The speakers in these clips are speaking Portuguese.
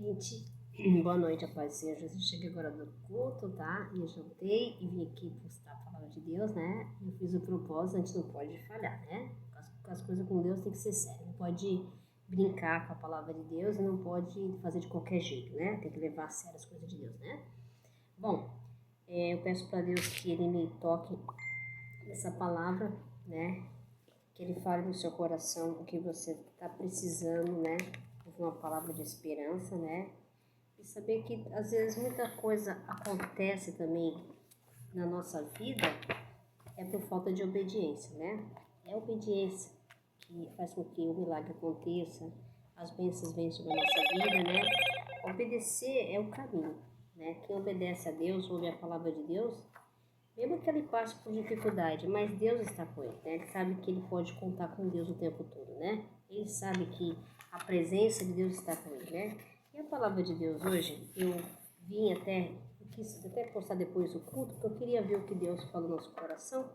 Gente, boa noite, a paz do Senhor Jesus. Cheguei agora do culto, tá? E eu jantei e vim aqui postar a palavra de Deus, né? Eu fiz o propósito, a gente não pode falhar, né? Com as coisas com Deus tem que ser sério. Não pode brincar com a palavra de Deus e não pode fazer de qualquer jeito, né? Tem que levar a sério as coisas de Deus, né? Bom, eu peço para Deus que Ele me toque nessa palavra, né? Que Ele fale no seu coração o que você está precisando, né? Uma palavra de esperança, né? E saber que às vezes muita coisa acontece também na nossa vida é por falta de obediência, né? É a obediência que faz com que o milagre aconteça, as bênçãos venham sobre a nossa vida, né? Obedecer é o caminho, né? Quem obedece a Deus, ouve a palavra de Deus, mesmo que ele passe por dificuldade, mas Deus está com ele, né? Ele sabe que ele pode contar com Deus o tempo todo, né? Ele sabe que a presença de Deus está com ele, né? E a palavra de Deus hoje, eu quis até postar depois do culto, porque eu queria ver o que Deus falou no nosso coração.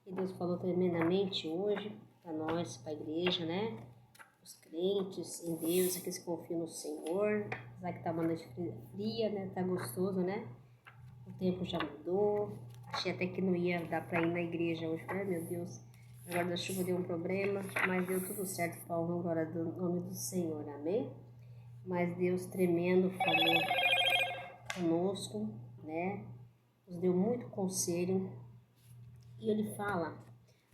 E Deus falou tremendamente hoje para nós, para a igreja, né? Os crentes em Deus, aqueles que confiam no Senhor, apesar que tá uma noite fria, né? Tá gostoso, né? O tempo já mudou. Achei até que não ia dar para ir na igreja hoje. Falei, meu Deus, a guarda-chuva deu um problema, mas deu tudo certo para a honra e glória do nome do Senhor, amém? Mas Deus tremendo falou conosco, né? Nos deu muito conselho. E Ele fala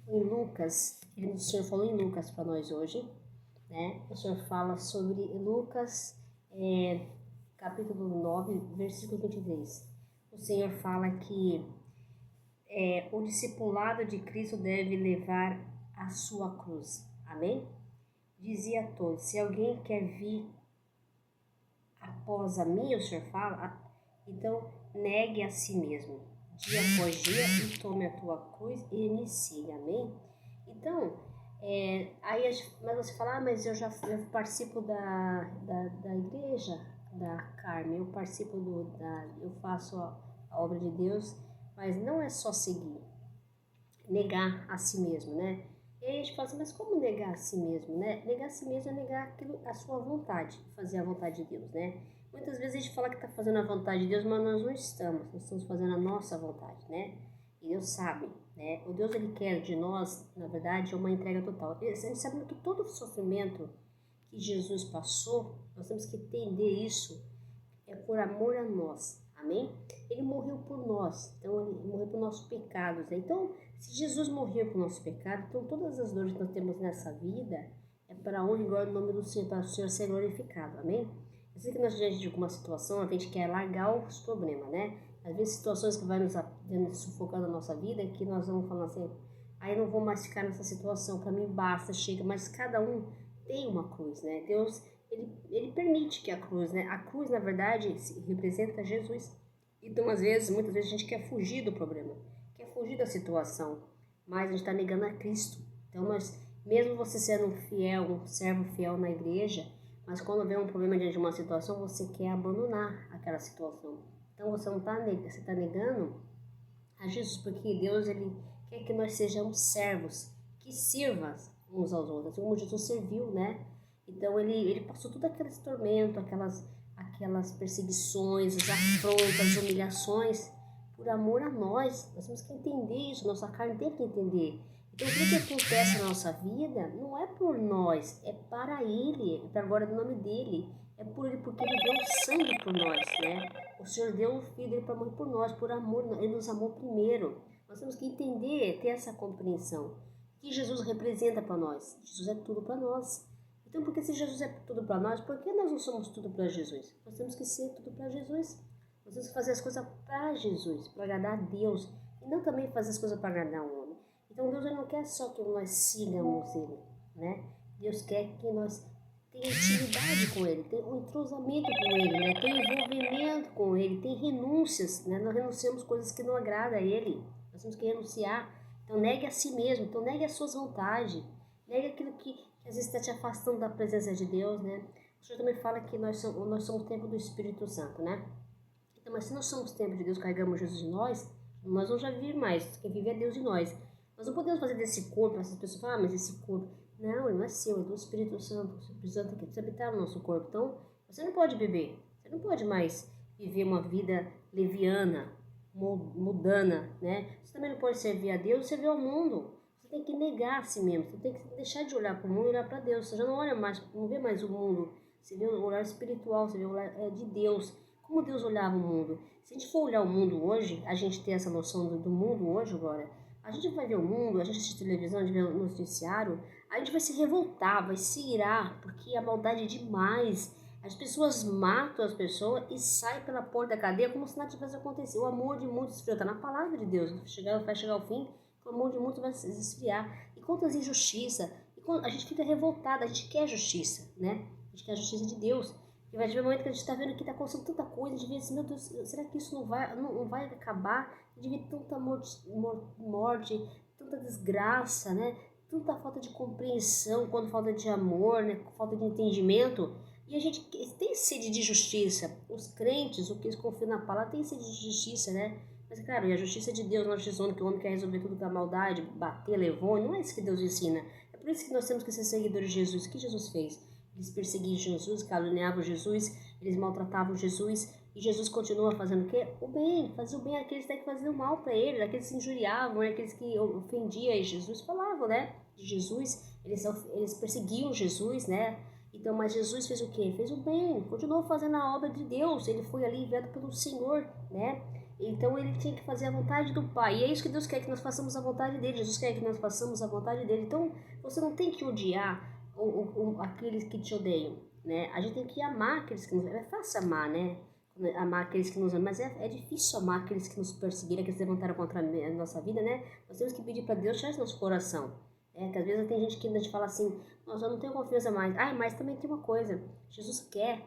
em Lucas, o Senhor falou em Lucas para nós hoje, né? O Senhor fala sobre Lucas, capítulo 9, versículo 23. O Senhor fala que o discipulado de Cristo deve levar a sua cruz. Amém? Dizia a todos, se alguém quer vir após a mim, o Senhor fala, então negue a si mesmo, dia após dia, e tome a tua cruz e me siga. Amém? Então, mas você fala, mas eu participo da igreja da Carmen, eu participo eu faço a obra de Deus, mas não é só seguir, negar a si mesmo, né? E aí a gente fala assim, mas como negar a si mesmo, né? Negar a si mesmo é negar a sua vontade, fazer a vontade de Deus, né? Muitas vezes a gente fala que está fazendo a vontade de Deus, mas nós não estamos, nós estamos fazendo a nossa vontade, né? E Deus sabe, né? O Deus, Ele quer de nós, na verdade, é uma entrega total. Ele sabe que todo o sofrimento que Jesus passou, nós temos que entender isso, é por amor a nós, amém? Ele morreu por nós, então Ele morreu por nossos pecados, né? Então, se Jesus morreu por nosso pecado, então todas as dores que nós temos nessa vida é para a honra e glória do nome do Senhor, para o Senhor ser glorificado, amém? Eu sei que nós, diante de alguma situação, a gente quer largar os problemas, né? Às vezes situações que vai nos sufocando a nossa vida, que nós vamos falar assim, aí eu não vou mais ficar nessa situação, para mim basta, chega, mas cada um tem uma cruz, né? Deus, ele permite que a cruz, né? A cruz, na verdade, representa Jesus. Então, muitas vezes a gente quer fugir do problema, quer fugir da situação, mas a gente está negando a Cristo. Então, mesmo você sendo um servo fiel na igreja, mas quando vem um problema diante de uma situação, você quer abandonar aquela situação. Então, você está negando a Jesus, porque Deus, Ele quer que nós sejamos servos, que sirvam uns aos outros, assim como Jesus serviu, né? Então, ele passou todo aquele tormento, aquelas perseguições, as afrontas, as humilhações, por amor a nós. Nós temos que entender isso, nossa carne tem que entender. Então, tudo que acontece na nossa vida não é por nós, é para Ele, é para a glória do nome dEle. É por Ele, porque Ele deu sangue por nós, né? O Senhor deu o Filho dEle para morrer por nós, por amor, Ele nos amou primeiro. Nós temos que entender, ter essa compreensão, que Jesus representa para nós. Jesus é tudo para nós. Então, porque se Jesus é tudo para nós, por que nós não somos tudo para Jesus? Nós temos que ser tudo para Jesus. Nós temos que fazer as coisas para Jesus, para agradar a Deus, e não também fazer as coisas para agradar o homem. Então, Deus não quer só que nós sigamos Ele, né? Deus quer que nós tenhamos intimidade com Ele, tenhamos um entrosamento com Ele, né? Tenhamos envolvimento com Ele, tem renúncias, né? Nós renunciamos coisas que não agradam a Ele, nós temos que renunciar. Então, negue a si mesmo, então negue as suas vontades, negue aquilo que às vezes está te afastando da presença de Deus, né? O Senhor também fala que nós somos o templo do Espírito Santo, né? Então, mas se nós somos o templo de Deus, carregamos Jesus em nós vamos já viver mais. Quem vive é Deus em nós. Nós não podemos fazer desse corpo, essas pessoas falam, mas esse corpo, Não, ele não é seu, é do Espírito Santo. O Espírito Santo precisa habitar no nosso corpo. Então, você não pode beber. Você não pode mais viver uma vida leviana, mudana, né? Você também não pode servir a Deus e servir ao mundo. Você tem que negar a si mesmo. Você tem que deixar de olhar para o mundo e olhar para Deus. Você já não olha mais, não vê mais o mundo. Você vê o olhar espiritual, você vê o olhar de Deus. Como Deus olhava o mundo. Se a gente for olhar o mundo hoje, a gente tem essa noção do mundo hoje agora, a gente vai ver o mundo, a gente assiste televisão, a gente vê o noticiário, a gente vai se revoltar, vai se irar, porque a maldade é demais. As pessoas matam as pessoas e saem pela porta da cadeia como se nada tivesse acontecido. O amor de muitos esfriou, está na palavra de Deus, vai chegar ao fim, o amor de muitos vai se esfriar. E quantas injustiças, a gente fica revoltada, a gente quer justiça, né? A gente quer a justiça de Deus. E vai ter um momento que a gente está vendo que está acontecendo tanta coisa, a gente vê assim, meu Deus, será que isso não vai acabar? A gente vê tanta morte, tanta desgraça, né? Tanta falta de compreensão, quando falta de amor, né? Falta de entendimento. E a gente tem sede de justiça. Os crentes, o que eles confiam na palavra, tem sede de justiça, né? Mas, claro, e a justiça de Deus, não é a justiça que o homem quer resolver tudo com a maldade, bater, levou, não é isso que Deus ensina. É por isso que nós temos que ser seguidores de Jesus. O que Jesus fez? Eles perseguiam Jesus, caluniavam Jesus, eles maltratavam Jesus, e Jesus continua fazendo o quê? O bem, fazia o bem àqueles que faziam o mal para ele, aqueles que injuriavam, aqueles que ofendiam, e Jesus falava, né? De Jesus, eles perseguiam Jesus, né? Então, mas Jesus fez o quê? Fez o bem, continuou fazendo a obra de Deus, ele foi ali enviado pelo Senhor, né? Então ele tinha que fazer a vontade do Pai, e é isso que Deus quer, que nós façamos a vontade dele. Jesus quer que nós façamos a vontade dele. Então você não tem que odiar aqueles que te odeiam, né? A gente tem que amar aqueles que nos... É fácil amar, né? Amar aqueles que nos amam, mas é difícil amar aqueles que nos perseguiram, que se levantaram contra a nossa vida, né? Nós temos que pedir para Deus tirar nosso coração. Que às vezes tem gente que a gente fala assim, nossa, eu não tenho confiança mais. Mas também tem uma coisa, Jesus quer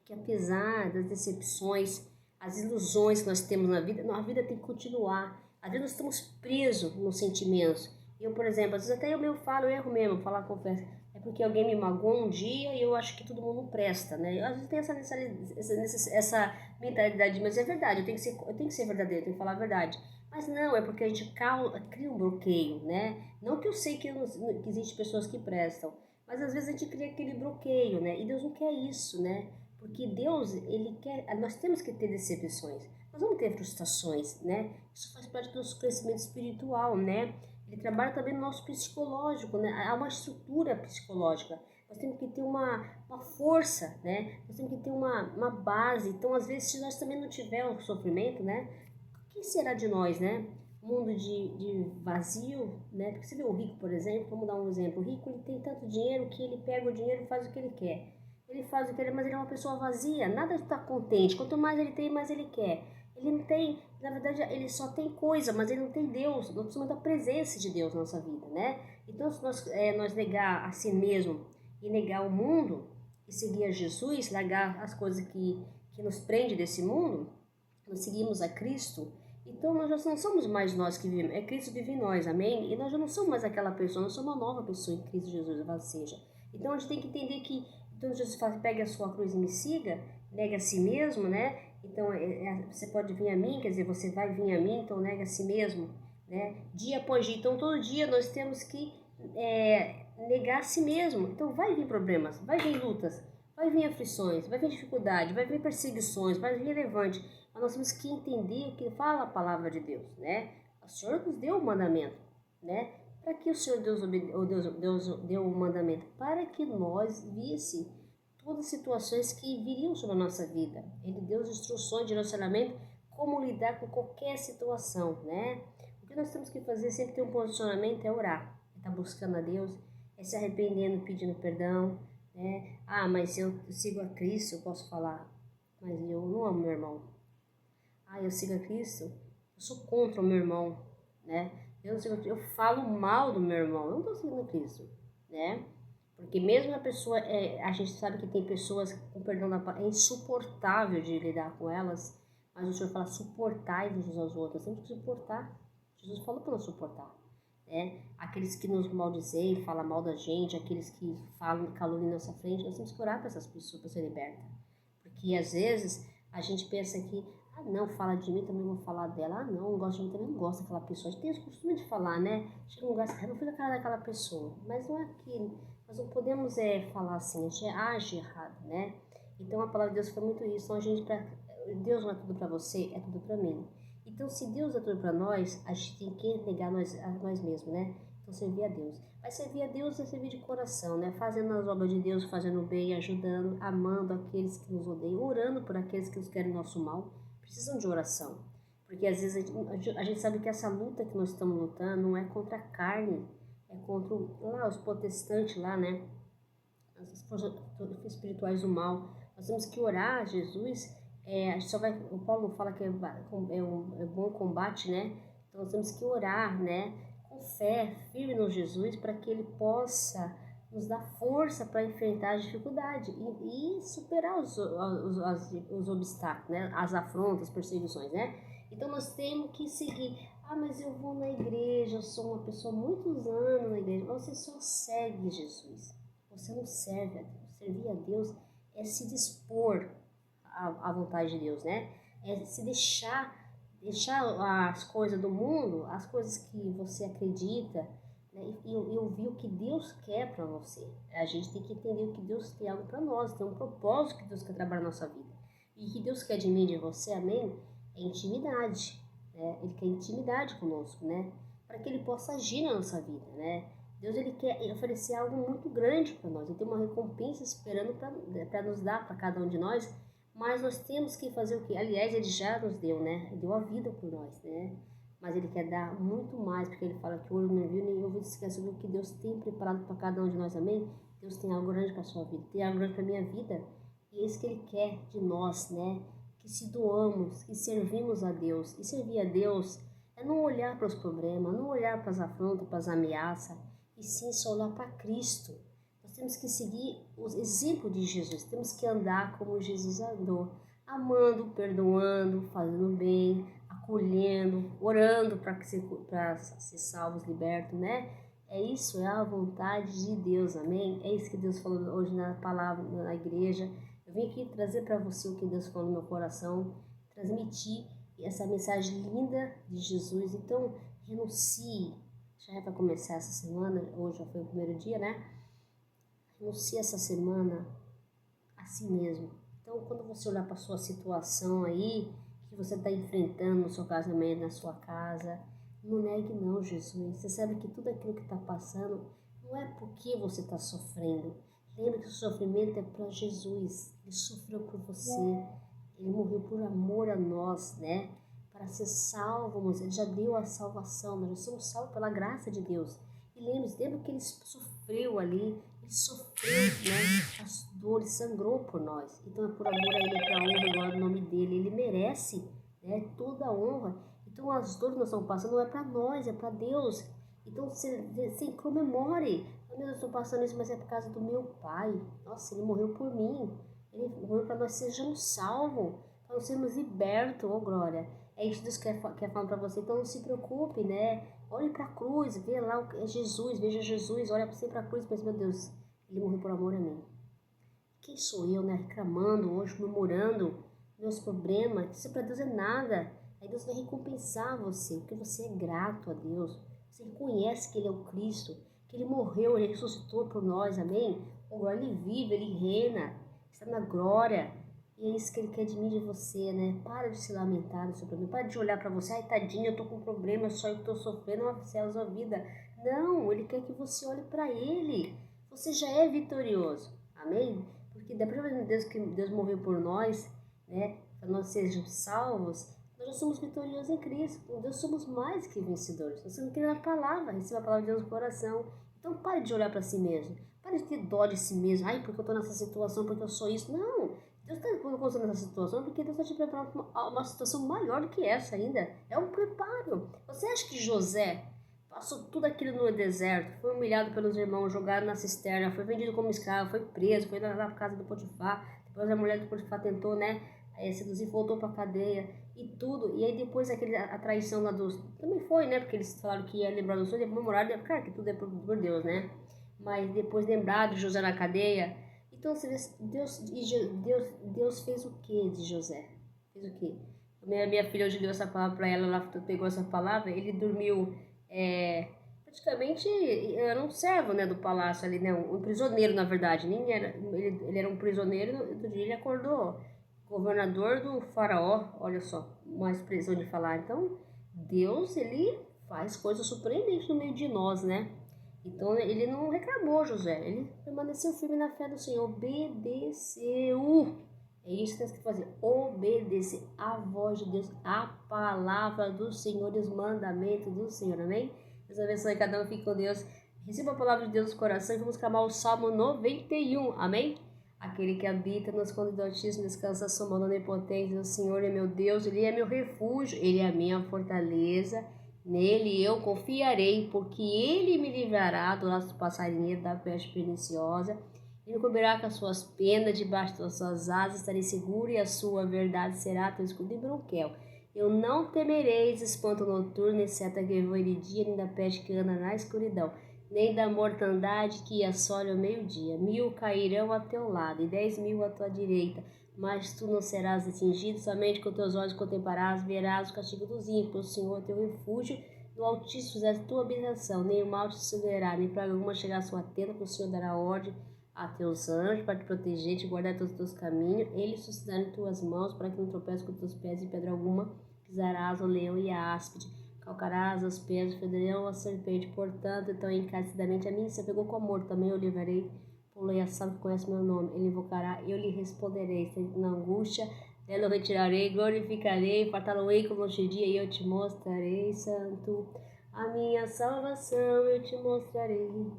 que apesar das decepções, as ilusões que nós temos na vida, a vida tem que continuar. Às vezes nós estamos presos nos sentimentos. Eu, por exemplo, às vezes até eu falo, eu erro mesmo, falar confesso. É porque alguém me magoou um dia e eu acho que todo mundo presta, né? Às vezes tem essa mentalidade, mas é verdade, eu tenho que ser verdadeiro, eu tenho que falar a verdade. Mas não, é porque a gente cria um bloqueio, né? Não que eu sei que existem pessoas que prestam, mas às vezes a gente cria aquele bloqueio, né? E Deus não quer isso, né? Porque Deus, ele quer, nós temos que ter decepções, nós vamos ter frustrações, né? Isso faz parte do nosso crescimento espiritual, né? Ele trabalha também no nosso psicológico, né? Há uma estrutura psicológica. Nós temos que ter uma força, né? Nós temos que ter uma base. Então, às vezes, se nós também não tivermos o sofrimento, né? O que será de nós, né? Mundo de vazio, né? Porque você vê o rico, por exemplo, vamos dar um exemplo. O rico, ele tem tanto dinheiro que ele pega o dinheiro e faz o que ele quer. Ele faz o que ele quer, mas ele é uma pessoa vazia. Nada está contente. Quanto mais ele tem, mais ele quer. Ele não tem, na verdade, ele só tem coisa, mas ele não tem Deus. Nós precisamos da presença de Deus na nossa vida, né? Então, se nós negar a si mesmo e negar o mundo e seguir a Jesus, largar as coisas que nos prende desse mundo, nós seguimos a Cristo, então nós já não somos mais nós que vivemos, é Cristo vive em nós, amém? E nós já não somos mais aquela pessoa, nós somos uma nova pessoa em Cristo Jesus, ou seja. Então a gente tem que entender que, então Jesus fala, pegue a sua cruz e me siga, nega a si mesmo, né? Então você pode vir a mim, quer dizer, você vai vir a mim, então nega a si mesmo, né? Dia após dia, então todo dia nós temos que negar a si mesmo. Então vai vir problemas, vai vir lutas, vai vir aflições, vai vir dificuldade, vai vir perseguições, vai vir levante. Mas nós temos que entender o que fala a palavra de Deus, né? O Senhor nos deu o mandamento, né? Para que o Senhor Deus deu o mandamento? Para que nós visse todas as situações que viriam sobre a nossa vida. Ele deu as instruções de direcionamento, como lidar com qualquer situação, né? O que nós temos que fazer, sempre ter um posicionamento, é orar. É estar buscando a Deus, é se arrependendo, pedindo perdão, né? Mas se eu sigo a Cristo, eu posso falar, mas eu não amo meu irmão. Eu sigo a Cristo, eu sou contra o meu irmão, né? Eu falo mal do meu irmão, eu não estou seguindo a Cristo, né? Porque mesmo a pessoa, a gente sabe que tem pessoas, com perdão da palavra, é insuportável de lidar com elas, mas o Senhor fala, suportai-vos uns aos outros, temos que suportar. Jesus falou para nós suportar, né? Aqueles que nos maldizem, falam mal da gente, aqueles que falam calúnia na nossa frente, nós temos que orar para essas pessoas para ser libertas. Porque às vezes a gente pensa que Ah, não, fala de mim, também vou falar dela. Ah, não gosta de mim, também não gosta daquela pessoa. A gente tem o costume de falar, né? Chega um lugar, ah, não fica a cara daquela pessoa. Mas não é aquilo. Nós não podemos falar assim, a gente age errado, né? Então a palavra de Deus foi muito isso. Então, Deus não é tudo para você, é tudo para mim. Então, se Deus é tudo para nós, a gente tem que negar a nós mesmos, né? Então, servir a Deus. Mas servir a Deus é servir de coração, né? Fazendo as obras de Deus, fazendo o bem, ajudando, amando aqueles que nos odeiam, orando por aqueles que nos querem nosso mal. Precisam de oração. Porque às vezes a gente sabe que essa luta que nós estamos lutando não é contra a carne, é contra lá, os protestantes lá, né? As forças espirituais do mal. Nós temos que orar a Jesus. A gente só vai, o Paulo fala que é bom combate, né? Então nós temos que orar, né? Com fé, firme no Jesus, para que ele possa nos dar força para enfrentar a dificuldade e superar os obstáculos, né? As afrontas, as perseguições, né? Então nós temos que seguir. Ah, mas eu vou na igreja, eu sou uma pessoa há muitos anos na igreja. Você só segue Jesus. Você não serve a Deus. Servir a Deus é se dispor à vontade de Deus, né? É se deixar as coisas do mundo, as coisas que você acredita, né? E ouvir o que Deus quer para você. A gente tem que entender que Deus tem algo para nós, tem um propósito que Deus quer trabalhar na nossa vida. E que Deus quer de mim e de você, amém? É intimidade, né? Ele quer intimidade conosco, né? Para que Ele possa agir na nossa vida, né? Deus, Ele quer oferecer algo muito grande para nós. Ele tem uma recompensa esperando para nos dar, para cada um de nós. Mas nós temos que fazer o quê? Aliás, Ele já nos deu, né? Ele deu a vida por nós, né? Mas Ele quer dar muito mais, porque Ele fala que o olho não viu, nem ouvido esquece o que Deus tem preparado para cada um de nós, amém? Deus tem algo grande para a sua vida, tem algo grande para a minha vida. E é isso que Ele quer de nós, né? Que se doamos, que servimos a Deus. E servir a Deus é não olhar para os problemas, não olhar para as afrontas, para as ameaças, e sim só olhar para Cristo. Nós temos que seguir o exemplo de Jesus, temos que andar como Jesus andou, amando, perdoando, fazendo bem, acolhendo, orando para ser salvos, libertos, né? É isso, é a vontade de Deus, amém? É isso que Deus falou hoje na palavra, na igreja. Eu vim aqui trazer para você o que Deus falou no meu coração, transmitir essa mensagem linda de Jesus. Então, renuncie. Já é para começar essa semana, hoje já foi o primeiro dia, né? Renuncie essa semana a si mesmo. Então, quando você olhar para a sua situação aí, que você está enfrentando no seu casamento, na sua casa, não negue não, Jesus. Você sabe que tudo aquilo que está passando não é porque você está sofrendo. Lembre que o sofrimento é para Jesus. Ele sofreu por você. Ele morreu por amor a nós, né? Para ser salvos. Ele já deu a salvação. Nós já somos salvos pela graça de Deus. E lembre que ele sofreu ali. Ele sofreu, né? As dores, sangrou por nós. Então é por amor a ele, é para a honra e glória do nome dele. Ele merece, né? Toda a honra. Então as dores que nós estamos passando não é para nós, é para Deus. Então você comemore. Meu Deus, eu estou passando isso, mas é por causa do meu pai. Nossa, ele morreu por mim. Ele morreu para nós sejamos salvos, para nós sermos libertos, oh glória. É isso que Deus quer falar para você. Então não se preocupe, né? Olhe para a cruz, vê lá Jesus, veja Jesus, olha para a cruz e pensa, meu Deus, ele morreu por amor a mim. Quem sou eu, né? Reclamando hoje, murmurando meus problemas. Isso para Deus é nada. Aí Deus vai recompensar você, porque você é grato a Deus. Você reconhece que Ele é o Cristo, que Ele morreu, Ele ressuscitou por nós, amém? Agora Ele vive, Ele reina, está na glória. E é isso que Ele quer de mim e de você, né? Para de se lamentar no seu problema, para de olhar para você, ai tadinha, eu tô com problema, só eu tô sofrendo, uma céus a vida. Não, Ele quer que você olhe para Ele. Você já é vitorioso, amém? Porque da primeira vez Deus que Deus morreu por nós, né? Para nós sejamos salvos, nós já somos vitoriosos em Cristo. Com Deus somos mais que vencedores. Nós temos que ir na palavra, receba a palavra de Deus no coração. Então pare de olhar para si mesmo. Pare de ter dó de si mesmo. Ai, porque eu estou nessa situação, porque eu sou isso. Não. Deus está colocando nessa situação porque Deus está te preparando para uma situação maior do que essa ainda. É um preparo. Você acha que José passou tudo aquilo no deserto, foi humilhado pelos irmãos, jogado na cisterna, foi vendido como escravo, foi preso, foi lá para casa do Potifar. Depois a mulher do Potifar tentou, né, seduzir, voltou para a cadeia e tudo. E aí depois a traição lá dos... Também foi, né, porque eles falaram que ia lembrar do sonho, ia comemorar, cara, que tudo é por Deus, né. Mas depois lembrar de José na cadeia. Então, você vê, Deus fez o que de José? Fez o que? Minha filha hoje deu essa palavra para ela, ela pegou essa palavra, ele dormiu, praticamente, era um servo, né, do palácio ali, né, um prisioneiro, na verdade, nem era, ele era um prisioneiro, outro dia ele acordou governador do faraó, olha só, uma expressão de falar. Então, Deus, ele faz coisas surpreendentes no meio de nós, né? Então, ele não reclamou, José, ele permaneceu firme na fé do Senhor, obedeceu. É isso que temos que fazer, obedecer a voz de Deus, a palavra do Senhor e os mandamentos do Senhor, amém? Deus abençoe, cada um fique com Deus. Receba a palavra de Deus no coração e vamos clamar o Salmo 91, amém? Aquele que habita no esconderijo do Altíssimo descansa a sua mão onipotente. O Senhor é meu Deus, Ele é meu refúgio, Ele é a minha fortaleza. Nele eu confiarei, porque Ele me livrará do laço do passarinheiro, da peste perniciosa. Ele cobrirá com as suas penas, debaixo das suas asas estarei seguro, e a sua verdade será teu escudo e bronquel. Eu não temerei espanto noturno, nem seta que voe de dia, nem da peste que anda na escuridão, nem da mortandade que assola ao meio-dia. 1000 cairão a teu lado, e 10.000 à tua direita, mas tu não serás atingido. Somente com teus olhos contemplarás, verás o castigo dos ímpios. O Senhor é teu refúgio, do Altíssimo fizeste tua habitação. Nem o mal te sucederá, nem praga alguma chegará à sua tenda, porque o Senhor dará ordem a teus anjos para te proteger, te guardar todos os teus caminhos. Eles sustentarão tuas mãos, para que não tropeces com teus pés em pedra alguma. Pisarás o leão e a áspide, calcarás os pés, federão a serpente. Portanto, então encarecidamente a mim se apegou com amor, também eu livrarei. Pulei a salva que conhece meu nome, ele invocará, eu lhe responderei. Na angústia dela eu retirarei, glorificarei, fartá-lo-ei como noite e dia, e eu te mostrarei, santo, a minha salvação eu te mostrarei.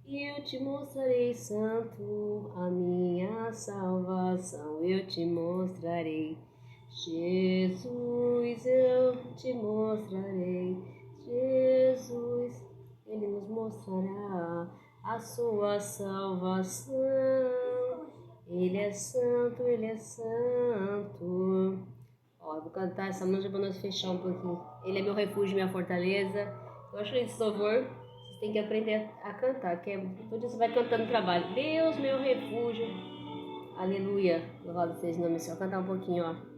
E eu te mostrarei, santo, a minha salvação eu te mostrarei. Jesus, eu te mostrarei. Jesus, Ele nos mostrará a sua salvação. Ele é santo, Ele é santo. Ó, eu vou cantar essa música para nós fechar um pouquinho. Ele é meu refúgio, minha fortaleza. Eu acho que esse louvor vocês têm que aprender a cantar, que todo dia você vai cantando no trabalho. Deus, meu refúgio. Aleluia. Louvado seja o nome do Senhor. Vou cantar um pouquinho, ó.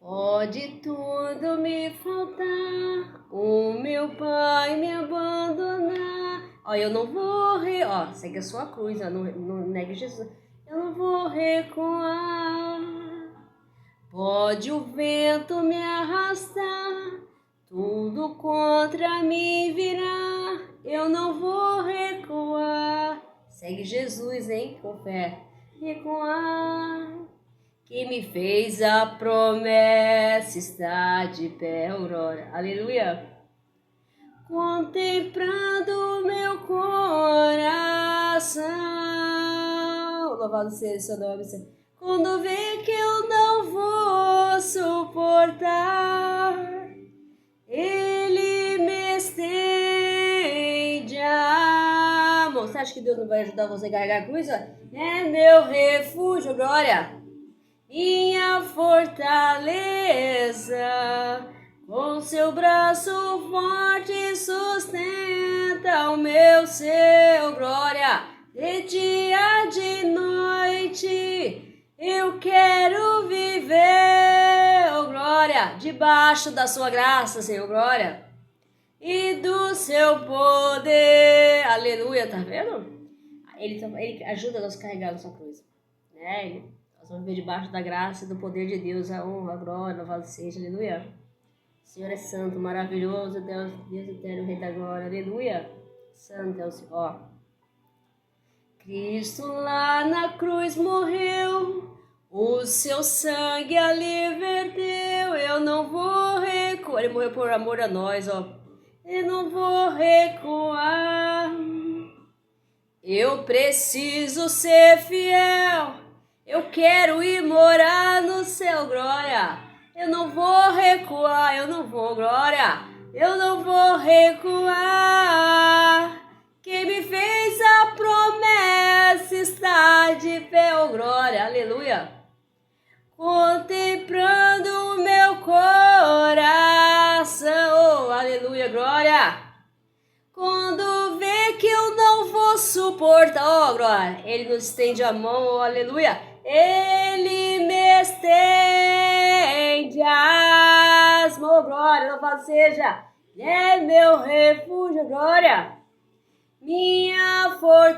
Pode tudo me faltar, o meu Pai me abandonar. Ó, eu não vou ó, segue a sua cruz, ó, não negue Jesus. Eu não vou recuar. Pode o vento me arrastar, tudo contra mim virá. Eu não vou recuar. Segue Jesus, hein, com fé. Recuar. Que me fez a promessa está de pé, Aurora. Aleluia. Contemplando meu coração. Louvado seja o seu nome, Senhor. Quando vê que eu não vou suportar, Ele me estende a mão. Você acha que Deus não vai ajudar você a carregar a cruz? É meu refúgio, glória. Minha fortaleza, com seu braço forte sustenta o meu ser, glória. De dia, de noite, eu quero viver, oh glória, debaixo da sua graça, Senhor, glória, e do seu poder, aleluia, tá vendo? Ele ajuda nós a carregar a nossa cruz, né? Nós vamos viver debaixo da graça e do poder de Deus, a honra, a glória, louvado seja, aleluia. O Senhor é santo, maravilhoso, Deus eterno, Rei da glória, aleluia. Santo é o Senhor. Ó. Cristo lá na cruz morreu, o seu sangue ali verteu, eu não vou recuar. Ele morreu por amor a nós, ó. Eu não vou recuar. Eu preciso ser fiel. Eu quero ir morar no céu, glória. Eu não vou recuar, eu não vou, glória. Eu não vou recuar. Quem me fez a promessa está de pé, oh glória, aleluia. Contemplando o meu coração, oh aleluia, glória. Quando vê que eu não vou suportar, ó, glória, Ele nos estende a mão, ó, aleluia. Ele me estende glória, louvado seja. Ele é meu refúgio, glória. Minha fortaleza,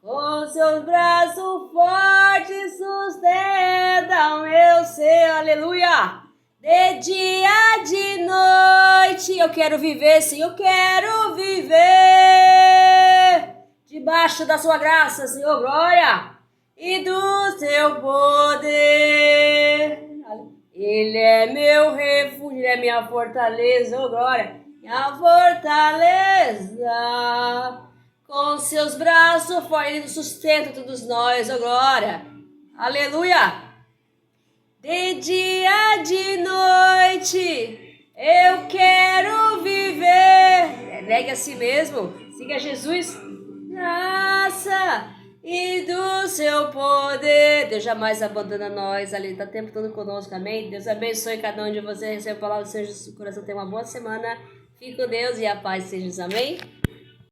com seus braços fortes sustentam meu ser, aleluia. De dia, de noite, eu quero viver, sim, eu quero viver debaixo da sua graça, Senhor, glória, e do teu poder. Ele é meu refúgio, ele é minha fortaleza, oh glória, minha fortaleza. Com seus braços fortes, ele sustenta todos nós, oh glória, aleluia. De dia, de noite, eu quero viver. Negue a si mesmo, siga Jesus. Graça e do seu poder. Deus jamais abandona nós, ali está o tempo todo conosco, amém? Deus abençoe cada um de vocês, receba a palavra do Senhor, Jesus, o coração tenha uma boa semana. Fique com Deus e a paz seja, amém?